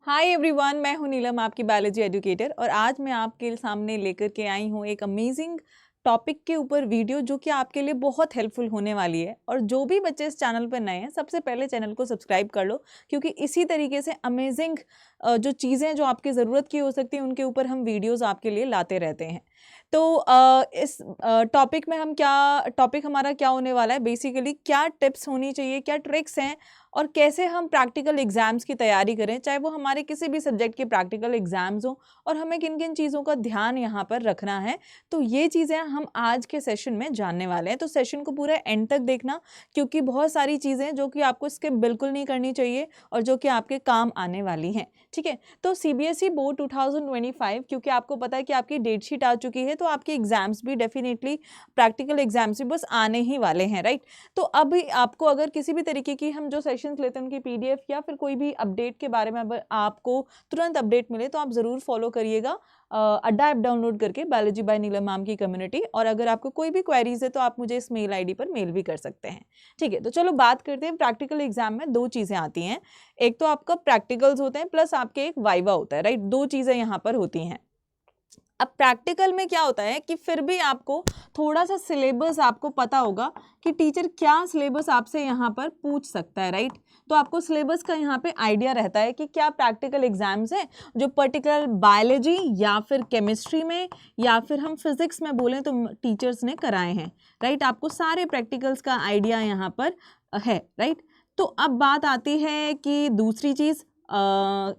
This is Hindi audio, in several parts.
हाय एवरीवन, मैं हूं नीलम, आपकी बायोलॉजी एजुकेटर। और आज मैं आपके सामने लेकर के आई हूं एक अमेजिंग टॉपिक के ऊपर वीडियो जो कि आपके लिए बहुत हेल्पफुल होने वाली है। और जो भी बच्चे इस चैनल पर नए हैं, सबसे पहले चैनल को सब्सक्राइब कर लो, क्योंकि इसी तरीके से अमेजिंग जो चीज़ें जो आपकी ज़रूरत की हो सकती हैं उनके ऊपर हम वीडियोस आपके लिए लाते रहते हैं। तो इस टॉपिक में टॉपिक हमारा क्या होने वाला है, बेसिकली क्या टिप्स होनी चाहिए, क्या ट्रिक्स हैं और कैसे हम प्रैक्टिकल एग्जाम्स की तैयारी करें, चाहे वो हमारे किसी भी सब्जेक्ट के प्रैक्टिकल एग्जाम्स हो, और हमें किन किन चीज़ों का ध्यान यहाँ पर रखना है। तो ये चीज़ें हम आज के सेशन में जानने वाले हैं। तो सेशन को पूरा एंड तक देखना, क्योंकि बहुत सारी चीज़ें जो कि आपको स्किप बिल्कुल नहीं करनी चाहिए और जो कि आपके काम आने वाली हैं। ठीक है, तो सीबीएसई बोर्ड 2025, क्योंकि आपको पता है कि आपकी डेट शीट आ चुकी है, तो आपके एग्जाम्स भी डेफिनेटली प्रैक्टिकल एग्जाम्स भी बस आने ही वाले हैं, राइट। तो अभी आपको अगर किसी भी तरीके की हम जो सेशंस लेते हैं उनकी पीडीएफ या फिर कोई भी अपडेट के बारे में आपको तुरंत अपडेट मिले, तो आप ज़रूर फॉलो करिएगा अड्डा ऐप डाउनलोड करके, बायोलॉजी बाय नीलम मैम की कम्युनिटी। और अगर आपको कोई भी क्वेरीज है तो आप मुझे इस मेल आईडी पर मेल भी कर सकते हैं। ठीक है, तो चलो बात करते हैं। प्रैक्टिकल एग्जाम में दो चीज़ें आती हैं, एक तो आपका प्रैक्टिकल्स होते हैं प्लस आपके एक वाइवा होता है, राइट। दो चीज़ें यहाँ पर होती हैं। अब प्रैक्टिकल में क्या होता है कि फिर भी आपको थोड़ा सा सिलेबस आपको पता होगा कि टीचर क्या सिलेबस आपसे यहाँ पर पूछ सकता है, राइट। तो आपको सिलेबस का यहाँ पे आइडिया रहता है कि क्या प्रैक्टिकल एग्जाम्स हैं जो पर्टिकुलर बायोलॉजी या फिर केमिस्ट्री में या फिर हम फिजिक्स में बोलें तो टीचर्स ने कराए हैं, राइट। आपको सारे प्रैक्टिकल्स का आइडिया यहाँ पर है, राइट। तो अब बात आती है कि दूसरी चीज़,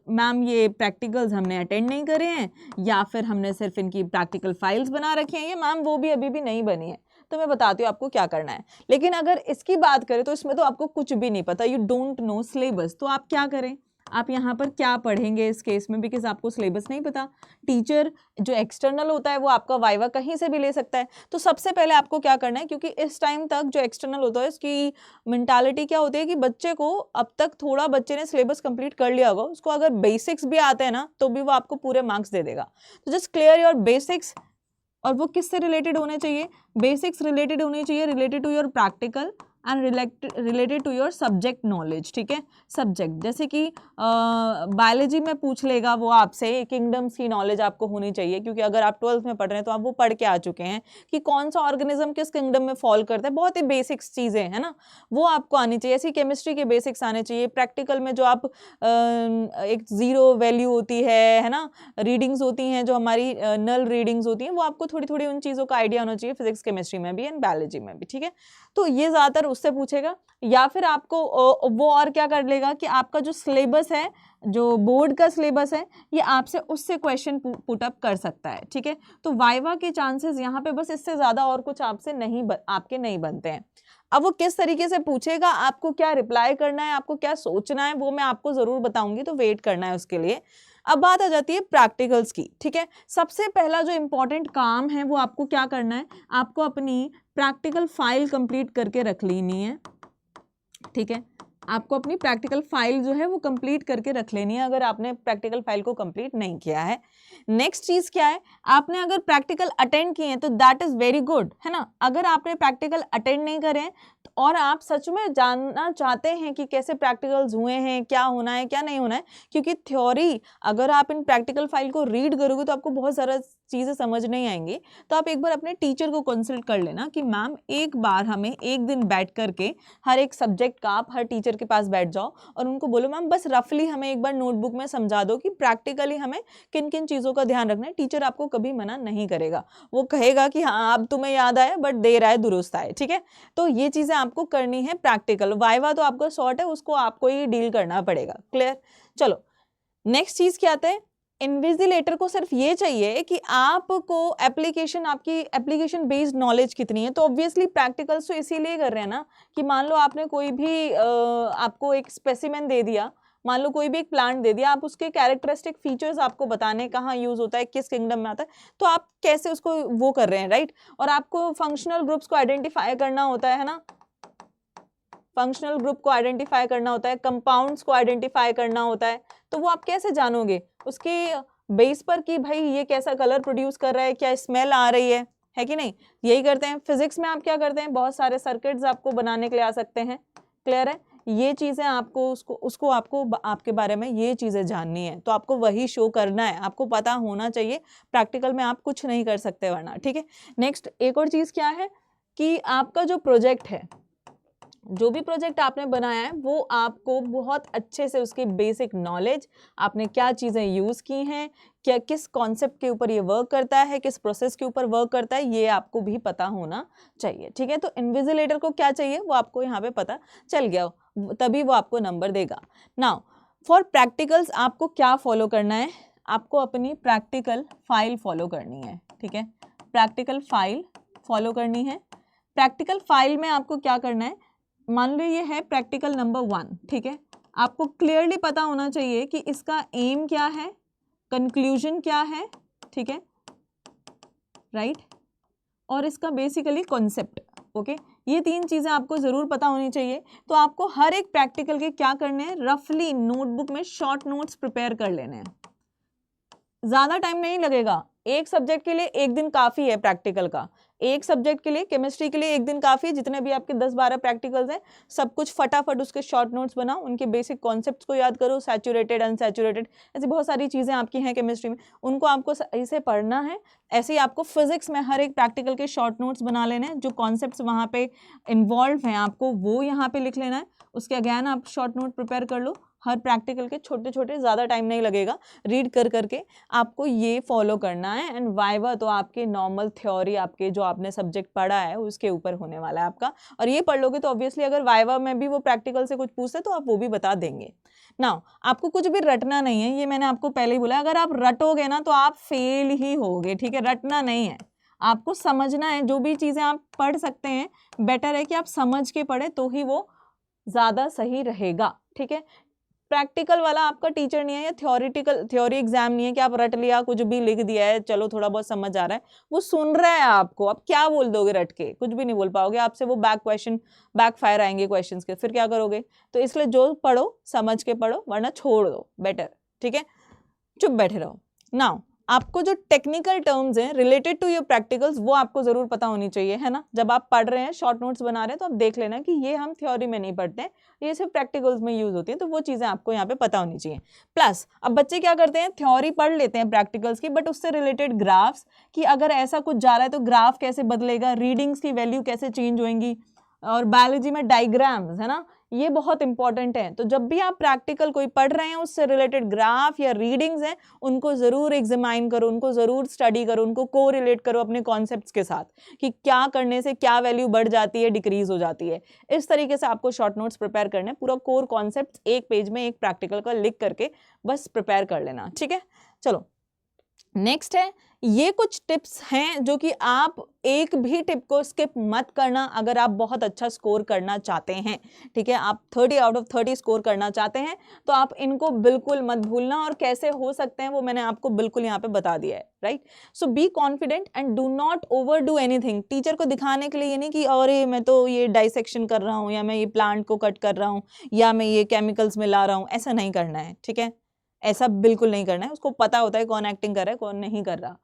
मैम ये प्रैक्टिकल्स हमने अटेंड नहीं करे हैं या फिर हमने सिर्फ इनकी प्रैक्टिकल फाइल्स बना रखी हैं, ये मैम वो भी अभी भी नहीं बनी है। तो मैं बताती हूँ आपको क्या करना है। लेकिन अगर इसकी बात करें तो इसमें तो आपको कुछ भी नहीं पता, यू डोंट नो सिलेबस। तो आप क्या करें, आप यहाँ पर क्या पढ़ेंगे इस केस में, बिकॉज आपको सिलेबस नहीं पता। टीचर जो एक्सटर्नल होता है वो आपका वाइवा कहीं से भी ले सकता है। तो सबसे पहले आपको क्या करना है, क्योंकि इस टाइम तक जो एक्सटर्नल होता है उसकी मेंटालिटी क्या होती है कि बच्चे को अब तक थोड़ा बच्चे ने सिलेबस कंप्लीट कर लिया होगा, उसको अगर बेसिक्स भी आते हैं ना तो भी वो आपको पूरे मार्क्स दे देगा। तो जस्ट क्लियर योर बेसिक्स। और वो किससे रिलेटेड होने चाहिए, बेसिक्स रिलेटेड होनी चाहिए, related to your practical and related to your subject knowledge. ठीक है, सब्जेक्ट जैसे कि बायोलॉजी में पूछ लेगा वो आपसे किंगडम्स की नॉलेज आपको होनी चाहिए, क्योंकि अगर आप 12th में पढ़ रहे हैं तो आप वो पढ़ के आ चुके हैं कि कौन सा ऑर्गेनिज्म किस किंगडम में फॉल करता है। बहुत ही बेसिक्स चीज़ें हैं ना, वो आपको आनी चाहिए। ऐसी केमिस्ट्री के बेसिक्स आने चाहिए। प्रैक्टिकल में जो आप एक जीरो वैल्यू होती है ना, रीडिंग्स होती हैं जो हमारी नल रीडिंग्स होती हैं, वो आपको थोड़ी थोड़ी उन चीज़ों का आइडिया होना चाहिए, फिजिक्स केमिस्ट्री में भी एंड बायोलॉजी में भी। ठीक है, तो ये ज़्यादातर उससे पूछेगा। या फिर आपको वो और क्या कर लेगा कि आपका जो सिलेबस है, जो बोर्ड का सिलेबस है, ये आपसे उससे क्वेश्चन पुट अप कर सकता है। ठीक है, तो वाइवा के चांसेस यहाँ पे बस इससे ज़्यादा और कुछ आपसे आपके नहीं बनते हैं। अब वो किस तरीके से पूछेगा, आपको क्या रिप्लाई करना है, आपको क्या सोचना है, वो मैं आपको ज़रूर बताऊंगी, तो वेट करना है उसके लिए। अब बात आ जाती है प्रैक्टिकल्स की। ठीक है, सबसे पहला जो इम्पोर्टेंट काम है वो आपको क्या करना है, आपको अपनी प्रैक्टिकल फाइल कंप्लीट करके रख लेनी है। ठीक है, आपको अपनी प्रैक्टिकल फाइल जो है वो कंप्लीट करके रख लेनी है, अगर आपने प्रैक्टिकल फाइल को कंप्लीट नहीं किया है। नेक्स्ट चीज़ क्या है, आपने अगर प्रैक्टिकल अटेंड किए हैं तो दैट इज़ वेरी गुड, है ना। अगर आपने प्रैक्टिकल अटेंड नहीं करे और आप सच में जानना चाहते हैं कि कैसे प्रैक्टिकल्स हुए हैं, क्या होना है क्या नहीं होना है, क्योंकि थ्योरी अगर आप इन प्रैक्टिकल फाइल को रीड करोगे तो आपको बहुत सारा चीज़ें समझ नहीं आएंगी। तो आप एक बार अपने टीचर को कंसल्ट कर लेना कि मैम एक बार हमें एक दिन बैठ करके हर एक सब्जेक्ट का आप हर टीचर के पास बैठ जाओ और उनको बोलो मैम बस रफली हमें एक बार नोटबुक में समझा दो कि प्रैक्टिकली हमें किन किन चीज़ों का ध्यान रखना है। टीचर आपको कभी मना नहीं करेगा, वो कहेगा कि हाँ अब तुम्हें याद आया, बट देर आए दुरुस्त आए। ठीक है, तो ये चीज़ें आपको करनी है। प्रैक्टिकल वाइवा तो आपका शॉर्ट है, उसको आपको ही डील करना पड़ेगा। क्लियर, चलो नेक्स्ट चीज़ क्या आता है, इन्विजिलेटर को सिर्फ ये चाहिए कि आपको आपकी एप्लीकेशन बेस्ड नॉलेज कितनी है। तो ऑब्वियसली प्रैक्टिकल्स तो इसीलिए कर रहे हैं ना कि मान लो आपने कोई भी आपको एक स्पेसिमेन दे दिया, मान लो कोई भी एक प्लांट दे दिया, आप उसके कैरेक्टरिस्टिक फीचर्स आपको बताने कहाँ यूज होता है, किस किंगडम में आता है, तो आप कैसे उसको वो कर रहे हैं, राइट। और आपको फंक्शनल ग्रुप्स को आइडेंटिफाई करना होता है ना, फंक्शनल ग्रुप को आइडेंटिफाई करना होता है, कंपाउंड्स को आइडेंटिफाई करना होता है। तो वो आप कैसे जानोगे, उसके बेस पर कि भाई ये कैसा कलर प्रोड्यूस कर रहा है, क्या स्मेल आ रही है कि नहीं। यही करते हैं फिजिक्स में। आप क्या करते हैं, बहुत सारे सर्किट्स आपको बनाने के लिए आ सकते हैं। क्लियर है, ये चीज़ें आपको उसको आपको आपके बारे में ये चीज़ें जाननी है, तो आपको वही शो करना है, आपको पता होना चाहिए। प्रैक्टिकल में आप कुछ नहीं कर सकते वरना, ठीक है। नेक्स्ट एक और चीज़ क्या है कि आपका जो प्रोजेक्ट है, जो भी प्रोजेक्ट आपने बनाया है वो आपको बहुत अच्छे से उसकी बेसिक नॉलेज, आपने क्या चीज़ें यूज़ की हैं, क्या किस कॉन्सेप्ट के ऊपर ये वर्क करता है, किस प्रोसेस के ऊपर वर्क करता है, ये आपको भी पता होना चाहिए, ठीक है। तो इन्विजिलेटर को क्या चाहिए वो आपको यहाँ पे पता चल गया, तभी वो आपको नंबर देगा। नाउ फॉर प्रैक्टिकल्स आपको क्या फॉलो करना है, आपको अपनी प्रैक्टिकल फाइल फॉलो करनी है, ठीक है। प्रैक्टिकल फाइल फॉलो करनी है। प्रैक्टिकल फाइल में आपको क्या करना है, मान लो ये है प्रैक्टिकल नंबर 1, ठीक है। आपको क्लियरली पता होना चाहिए कि इसका एम क्या है, कंक्लूजन क्या है, ठीक है, राइट, और इसका बेसिकली कॉन्सेप्ट, ओके। ये 3 चीज़ें आपको ज़रूर पता होनी चाहिए। तो आपको हर एक प्रैक्टिकल के क्या करने हैं, रफली नोटबुक में शॉर्ट नोट्स प्रिपेयर कर लेने हैं। ज़्यादा टाइम नहीं लगेगा, एक सब्जेक्ट के लिए एक दिन काफ़ी है प्रैक्टिकल का, एक सब्जेक्ट के लिए, केमिस्ट्री के लिए एक दिन काफ़ी है। जितने भी आपके 10-12 प्रैक्टिकल्स हैं, सब कुछ फटाफट उसके शॉर्ट नोट्स बनाओ, उनके बेसिक कॉन्सेप्ट्स को याद करो, सैचुरेटेड अनसैचुरेटेड, ऐसी बहुत सारी चीज़ें आपकी हैं केमिस्ट्री में, उनको आपको सही से पढ़ना है। ऐसे ही आपको फिजिक्स में हर एक प्रैक्टिकल के शॉर्ट नोट्स बना लेने हैं, जो कॉन्सेप्ट्स वहाँ पे इन्वॉल्व हैं आपको वो यहाँ पे लिख लेना है। उसके अगेन आप शॉर्ट नोट प्रिपेयर कर लो, हर प्रैक्टिकल के छोटे छोटे, ज़्यादा टाइम नहीं लगेगा, रीड कर करके आपको ये फॉलो करना है। एंड वाइवा तो आपके नॉर्मल थ्योरी, आपके जो आपने सब्जेक्ट पढ़ा है उसके ऊपर होने वाला है आपका, और ये पढ़ लोगे तो ऑब्वियसली अगर वाइवा में भी वो प्रैक्टिकल से कुछ पूछते तो आप वो भी बता देंगे। नाउ आपको कुछ भी रटना नहीं है, ये मैंने आपको पहले ही बोला, अगर आप रटोगे ना तो आप फेल ही होगे, ठीक है। रटना नहीं है, आपको समझना है। जो भी चीज़ें आप पढ़ सकते हैं, बेटर है कि आप समझ के पढ़े तो ही वो ज़्यादा सही रहेगा, ठीक है। प्रैक्टिकल वाला आपका टीचर नहीं है, या थ्योरी एग्जाम नहीं है कि आप रट लिया, कुछ भी लिख दिया है, चलो थोड़ा बहुत समझ आ रहा है, वो सुन रहा है आपको, आप क्या बोल दोगे रट के, कुछ भी नहीं बोल पाओगे, आपसे वो बैक फायर आएंगे क्वेश्चंस के, फिर क्या करोगे। तो इसलिए जो पढ़ो समझ के पढ़ो, वरना छोड़ दो, बेटर, ठीक है, चुप बैठे रहो। नाउ आपको जो टेक्निकल टर्म्स हैं रिलेटेड टू योर प्रैक्टिकल्स वो आपको जरूर पता होनी चाहिए, है ना। जब आप पढ़ रहे हैं, शॉर्ट नोट्स बना रहे हैं, तो आप देख लेना कि ये हम थ्योरी में नहीं पढ़ते हैं, ये सिर्फ प्रैक्टिकल्स में यूज होती है, तो वो चीजें आपको यहाँ पे पता होनी चाहिए। प्लस अब बच्चे क्या करते हैं, थ्योरी पढ़ लेते हैं प्रैक्टिकल्स की, बट उससे रिलेटेड ग्राफ्स, कि अगर ऐसा कुछ जा रहा है तो ग्राफ कैसे बदलेगा, रीडिंग्स की वैल्यू कैसे चेंज होंगी, और बायोलॉजी में डायग्राम्स, है ना, ये बहुत इंपॉर्टेंट है। तो जब भी आप प्रैक्टिकल कोई पढ़ रहे हैं, उससे रिलेटेड ग्राफ या रीडिंग्स हैं, उनको जरूर एग्जामाइन करो, उनको जरूर स्टडी करो, उनको कोरिलेट करो अपने कॉन्सेप्ट्स के साथ, कि क्या करने से क्या वैल्यू बढ़ जाती है, डिक्रीज हो जाती है। इस तरीके से आपको शॉर्ट नोट्स प्रिपेयर करने, पूरा कोर कॉन्सेप्ट एक पेज में एक प्रैक्टिकल का लिख करके बस प्रिपेयर कर लेना, ठीक है। चलो नेक्स्ट है, ये कुछ टिप्स हैं जो कि आप एक भी टिप को स्किप मत करना अगर आप बहुत अच्छा स्कोर करना चाहते हैं, ठीक है। आप 30 आउट ऑफ 30 स्कोर करना चाहते हैं तो आप इनको बिल्कुल मत भूलना, और कैसे हो सकते हैं वो मैंने आपको बिल्कुल यहाँ पे बता दिया है, right. So be confident and do not over do anything. Teacher को दिखाने के लिए ये नहीं कि अरे मैं तो ये डाइसेक्शन कर रहा हूँ, या मैं ये प्लांट को कट कर रहा हूँ, या मैं ये केमिकल्स में ला रहा हूँ, ऐसा नहीं करना है, ठीक है। ऐसा बिल्कुल नहीं करना है, उसको पता होता है कौन एक्टिंग कर रहा है कौन नहीं कर रहा,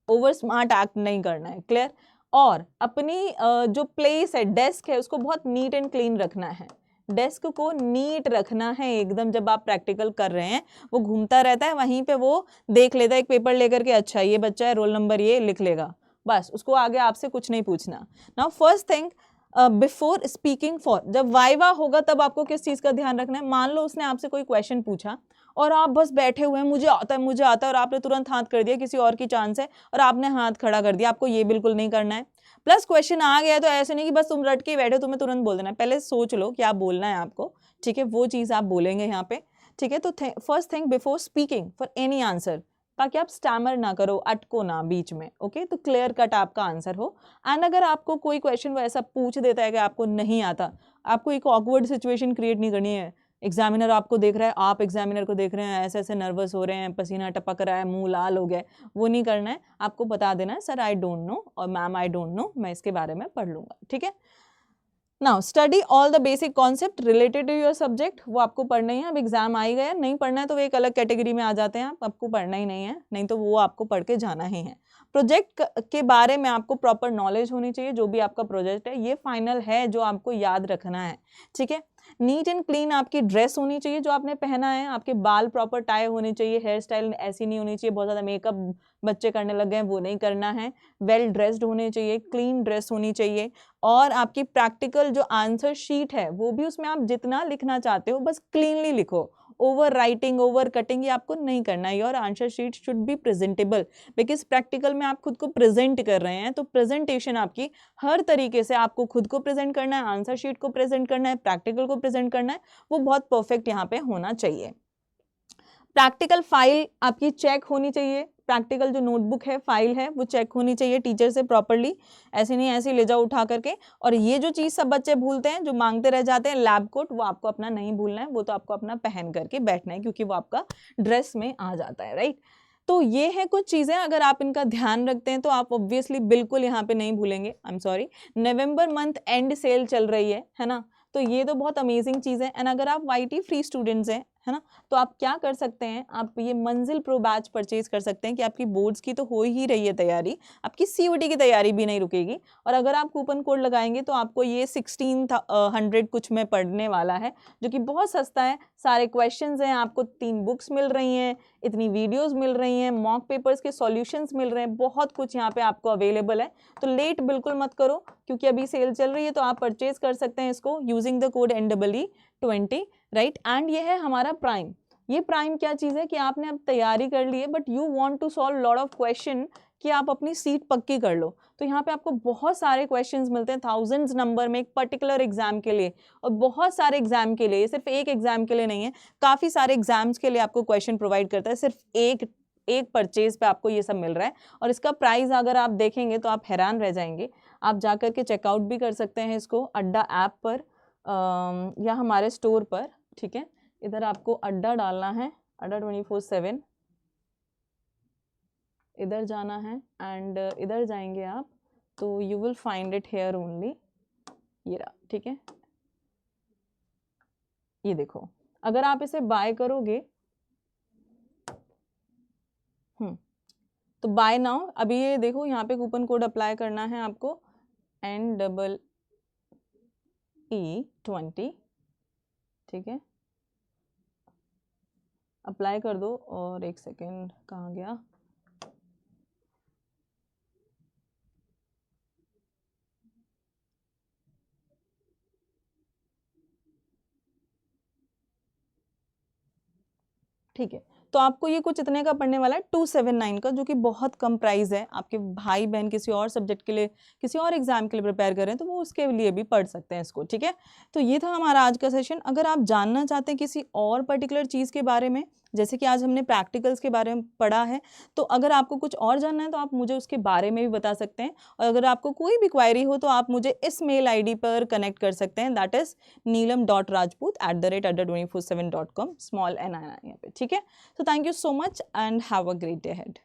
ओवर स्मार्ट एक्ट नहीं करना है, क्लियर। और अपनी जो प्लेस है, डेस्क है, उसको बहुत नीट एंड क्लीन रखना है, डेस्क को नीट रखना है एकदम। जब आप प्रैक्टिकल कर रहे हैं, वो घूमता रहता है वहीं पे, वो देख लेता है एक पेपर लेकर के, अच्छा ये बच्चा है, रोल नंबर ये लिख लेगा, बस, उसको आगे आपसे कुछ नहीं पूछना। Now first thing, before speaking for, जब वाइवा होगा तब आपको किस चीज़ का ध्यान रखना है। मान लो उसने आपसे कोई क्वेश्चन पूछा और आप बस बैठे हुए हैं, मुझे आता है, और आपने तुरंत हाथ कर दिया, किसी और की चांस है और आपने हाथ खड़ा कर दिया, आपको ये बिल्कुल नहीं करना है। प्लस क्वेश्चन आ गया तो ऐसे नहीं कि बस तुम रट के बैठे, तुम्हें तुरंत बोल देना है, पहले सोच लो क्या बोलना है आपको, ठीक है, वो चीज़ आप बोलेंगे यहाँ पे, ठीक है। तो first thing before speaking for any answer, ताकि आप स्टैमर ना करो, अटको ना बीच में, ओके, तो क्लियर कट आपका आंसर हो। एंड अगर आपको कोई क्वेश्चन वो ऐसा पूछ देता है कि आपको नहीं आता, आपको एक ऑकवर्ड सिचुएशन क्रिएट नहीं करनी है। एग्जामिनर आपको देख रहा है, आप एग्जामिनर को देख रहे हैं, ऐसे ऐसे नर्वस हो रहे हैं, पसीना टपक रहा है, मुंह लाल हो गया, वो नहीं करना है। आपको बता देना है सर आई डोंट नो, और मैम आई डोंट नो, मैं इसके बारे में पढ़ लूंगा, ठीक है। Now study all the basic concept related to your subject, वो आपको पढ़ना ही है। अब एग्जाम आ ही गया, नहीं पढ़ना है तो वो एक अलग कैटेगरी में आ जाते हैं, आपको पढ़ना ही नहीं है, नहीं तो वो आपको पढ़ के जाना ही है। प्रोजेक्ट के बारे में आपको प्रॉपर नॉलेज होनी चाहिए, जो भी आपका प्रोजेक्ट है ये फाइनल है जो आपको याद रखना है, ठीक है। नीट एंड क्लीन आपकी ड्रेस होनी चाहिए जो आपने पहना है, आपके बाल प्रॉपर टाई होने चाहिए, हेयर स्टाइल ऐसी नहीं होनी चाहिए, बहुत ज़्यादा मेकअप बच्चे करने लग गए वो नहीं करना है, वेल ड्रेस्ड होने चाहिए, क्लीन ड्रेस होनी चाहिए, और आपकी प्रैक्टिकल जो आंसर शीट है वो भी उसमें आप जितना लिखना चाहते हो बस क्लीनली लिखो, ओवर राइटिंग ओवर कटिंग ये आपको नहीं करना है। Your answer sheet should be presentable, because practical में आप खुद को प्रेजेंट कर रहे हैं, तो प्रेजेंटेशन आपकी हर तरीके से आपको खुद को प्रेजेंट करना है, आंसर शीट को प्रेजेंट करना है, प्रैक्टिकल को प्रेजेंट करना है, वो बहुत परफेक्ट यहाँ पे होना चाहिए। प्रैक्टिकल फाइल आपकी चेक होनी चाहिए, प्रैक्टिकल जो नोटबुक है फाइल है वो चेक होनी चाहिए टीचर से प्रॉपरली, ऐसे नहीं ऐसे ले जाओ उठा करके। और ये जो चीज़ सब बच्चे भूलते हैं, जो मांगते रह जाते हैं लैब कोट, वो आपको अपना नहीं भूलना है, वो तो आपको अपना पहन करके बैठना है क्योंकि वो आपका ड्रेस में आ जाता है, राइट। तो ये है कुछ चीज़ें, अगर आप इनका ध्यान रखते हैं तो आप ऑब्वियसली बिल्कुल यहाँ पे नहीं भूलेंगे। I am sorry, November month end sale चल रही है ना, तो ये तो बहुत अमेजिंग चीज़ है। एंड अगर आप YT फ्री स्टूडेंट्स हैं, है ना, तो आप क्या कर सकते हैं, आप ये मंजिल प्रो बैच परचेज कर सकते हैं कि आपकी बोर्ड्स की तो हो ही रही है तैयारी, आपकी COT की तैयारी भी नहीं रुकेगी। और अगर आप कूपन कोड लगाएंगे तो आपको ये 1600 कुछ में पड़ने वाला है, जो कि बहुत सस्ता है। सारे क्वेश्चंस हैं, आपको 3 बुक्स मिल रही हैं, इतनी वीडियोस मिल रही हैं, मॉक पेपर्स के सॉल्यूशंस मिल रहे हैं, बहुत कुछ यहाँ पे आपको अवेलेबल है। तो लेट बिल्कुल मत करो क्योंकि अभी सेल चल रही है, तो आप परचेज कर सकते हैं इसको using the code NEE20, right. And ये है हमारा प्राइम। ये प्राइम क्या चीज़ है कि आपने अब तैयारी कर ली है but you want to solve lot of question कि आप अपनी सीट पक्की कर लो, तो यहाँ पे आपको बहुत सारे क्वेश्चंस मिलते हैं, थाउजेंड्स नंबर में एक पर्टिकुलर एग्जाम के लिए, और बहुत सारे एग्जाम के लिए, सिर्फ एक एग्जाम के लिए नहीं है, काफ़ी सारे एग्जाम्स के लिए आपको क्वेश्चन प्रोवाइड करता है। सिर्फ एक परचेज पे आपको ये सब मिल रहा है, और इसका प्राइस अगर आप देखेंगे तो आप हैरान रह जाएंगे। आप जा करके चेकआउट भी कर सकते हैं इसको अड्डा ऐप पर या हमारे स्टोर पर, ठीक है। इधर आपको अड्डा डालना है, अड्डा 24/7, इधर जाना है एंड इधर जाएंगे आप तो you will find it here only, ये रहा, ठीक है। ये देखो, अगर आप इसे बाय करोगे तो बाय नाउ, अभी ये देखो यहाँ पे कूपन कोड अप्लाई करना है आपको NEE20, ठीक है। अप्लाई कर दो, और एक सेकेंड कहाँ गया, ठीक है। तो आपको ये कुछ इतने का पड़ने वाला है 279 का, जो कि बहुत कम प्राइस है। आपके भाई बहन किसी और सब्जेक्ट के लिए, किसी और एग्जाम के लिए प्रिपेयर कर रहे हैं तो वो उसके लिए भी पढ़ सकते हैं इसको, ठीक है। तो ये था हमारा आज का सेशन। अगर आप जानना चाहते हैं किसी और पर्टिकुलर चीज़ के बारे में, जैसे कि आज हमने प्रैक्टिकल्स के बारे में पढ़ा है, तो अगर आपको कुछ और जानना है तो आप मुझे उसके बारे में भी बता सकते हैं। और अगर आपको कोई भी क्वायरी हो तो आप मुझे इस मेल ID पर कनेक्ट कर सकते हैं, that is neelam.rajput@adda247.com, small n यहाँ पे, ठीक है। So thank you so much and have a great day ahead.